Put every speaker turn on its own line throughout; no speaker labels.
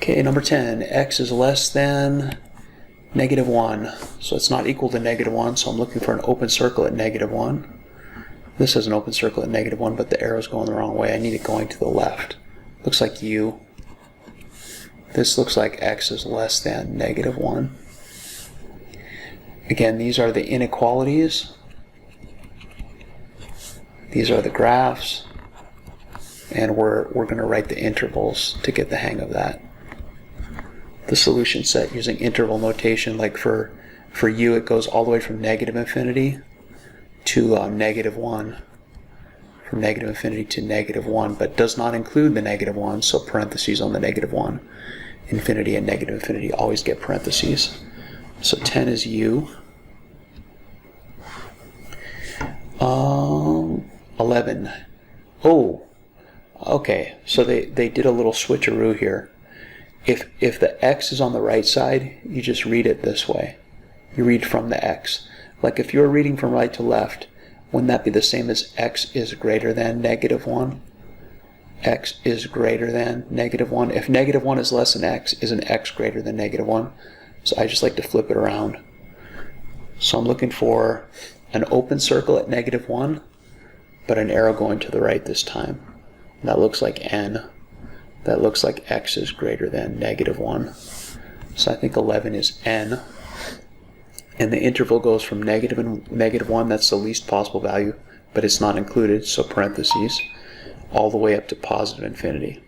Okay, number 10, x is less than -1. So it's not equal to -1, so I'm looking for an open circle at -1. This is an open circle at -1, but the arrow's going the wrong way. I need it going to the left. Looks like U. This looks like x is less than -1. Again, these are the inequalities. These are the graphs. And we're going to write the intervals to get the hang of that. The solution set using interval notation, like for U, it goes all the way from -infinity to -1. From -infinity to -1, but does not include the -1, so parentheses on the -1. Infinity and -infinity always get parentheses. So 10 is U. 11. Oh, okay, so they did a little switcheroo here. If the x is on the right side, you just read it this way. You read from the x. Like if you're reading from right to left, wouldn't that be the same as x is greater than -1? X is greater than -1. If -1 is less than x, isn't x greater than -1? So I just like to flip it around. So I'm looking for an open circle at -1, but an arrow going to the right this time. That looks like n. That looks like x is greater than -1. So I think 11 is n. And the interval goes from negative and -1, that's the least possible value, but it's not included, so parentheses, all the way up to positive infinity.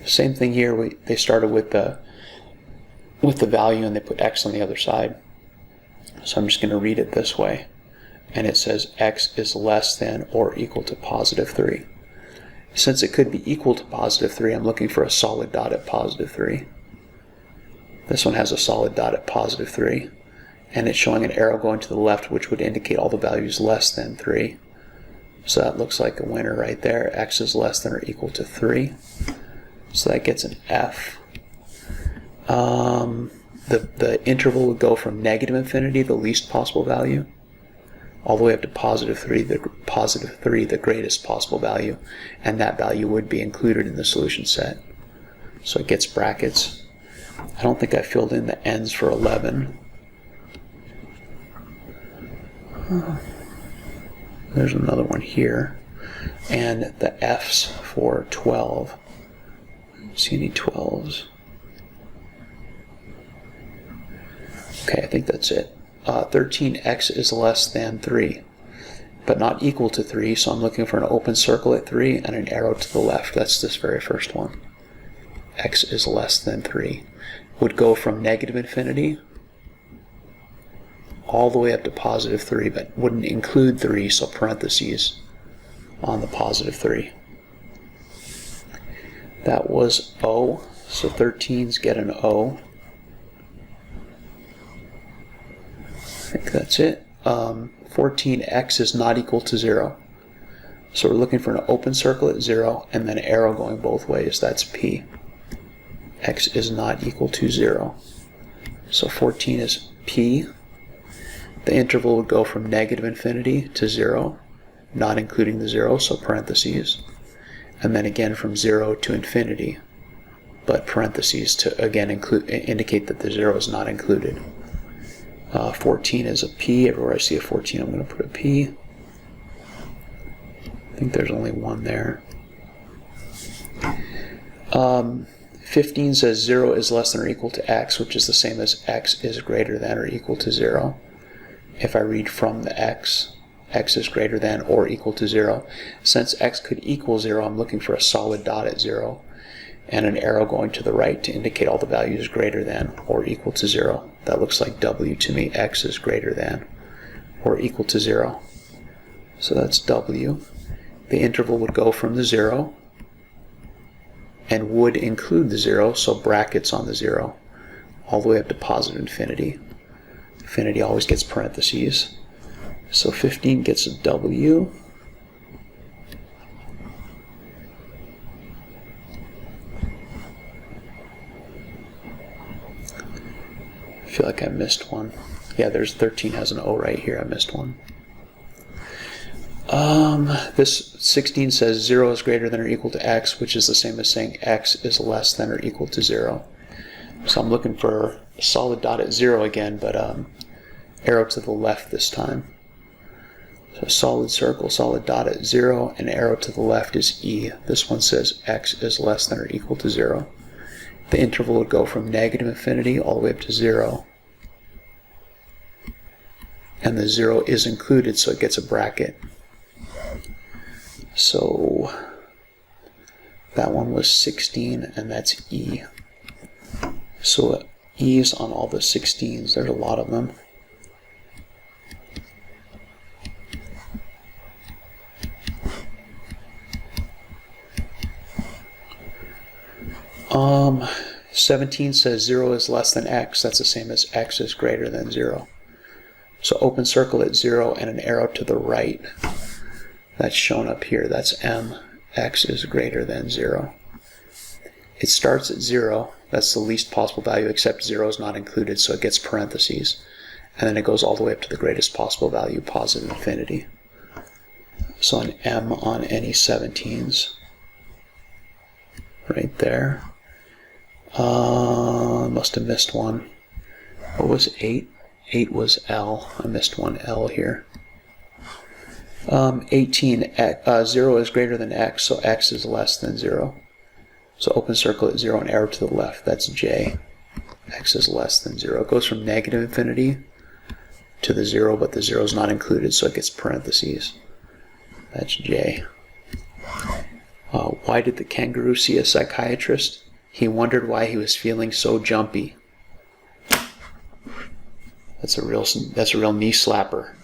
Same thing here. They started with the value and they put x on the other side. So I'm just going to read it this way. And it says x is less than or equal to +3. Since it could be equal to +3, I'm looking for a solid dot at +3. This one has a solid dot at +3. And it's showing an arrow going to the left, which would indicate all the values less than 3. So that looks like a winner right there. X is less than or equal to 3. So that gets an F. The interval would go from -infinity, the least possible value, all the way up to +3, the greatest possible value, and that value would be included in the solution set. So it gets brackets. I don't think I filled in the n's for 11. There's another one here. And the f's for 12. See any 12s? Okay, I think that's it. 13x is less than 3, but not equal to 3, so I'm looking for an open circle at 3 and an arrow to the left. That's this very first one. X is less than 3. Would go from -infinity all the way up to +3, but wouldn't include 3, so parentheses on the +3. That was O, so 13s get an O. I think that's it. 14x is not equal to 0. So we're looking for an open circle at 0 and then an arrow going both ways. That's P. X is not equal to 0. So 14 is P. The interval would go from -infinity to 0, not including the 0, so parentheses. And then again from 0 to infinity, but parentheses to again indicate that the 0 is not included. 14 is a P. Everywhere I see a 14, I'm going to put a P. I think there's only one there. 15 says 0 is less than or equal to x, which is the same as x is greater than or equal to 0. If I read from the x is greater than or equal to 0. Since x could equal 0, I'm looking for a solid dot at 0 and an arrow going to the right to indicate all the values greater than or equal to 0. That looks like W to me. X is greater than or equal to 0. So that's W. The interval would go from the 0 and would include the 0, so brackets on the 0, all the way up to positive infinity. Infinity always gets parentheses. So 15 gets a W. I feel like I missed one. Yeah, there's 13 has an O right here. I missed one. This 16 says 0 is greater than or equal to x, which is the same as saying x is less than or equal to 0. So I'm looking for a solid dot at 0 again, but arrow to the left this time. So solid circle, solid dot at 0, and arrow to the left is E. This one says x is less than or equal to 0. The interval would go from negative infinity all the way up to 0. And the 0 is included, so it gets a bracket. So that one was 16, and that's E. So E's on all the 16s. There's a lot of them. Um, 17 says 0 is less than x. That's the same as x is greater than 0. So open circle at 0 and an arrow to the right. That's shown up here. That's M. X is greater than 0. It starts at 0. That's the least possible value, except 0 is not included, so it gets parentheses. And then it goes all the way up to the greatest possible value, positive infinity. So an M on any 17s. Right there. Must have missed one. What was 8? 8 was L. I missed one L here. 18, 0 is greater than x, so x is less than 0. So open circle at 0 and arrow to the left. That's J. X is less than 0. It goes from negative infinity to the 0, but the 0 is not included, so it gets parentheses. That's J. Why did the kangaroo see a psychiatrist? He wondered why he was feeling so jumpy. That's a real knee slapper.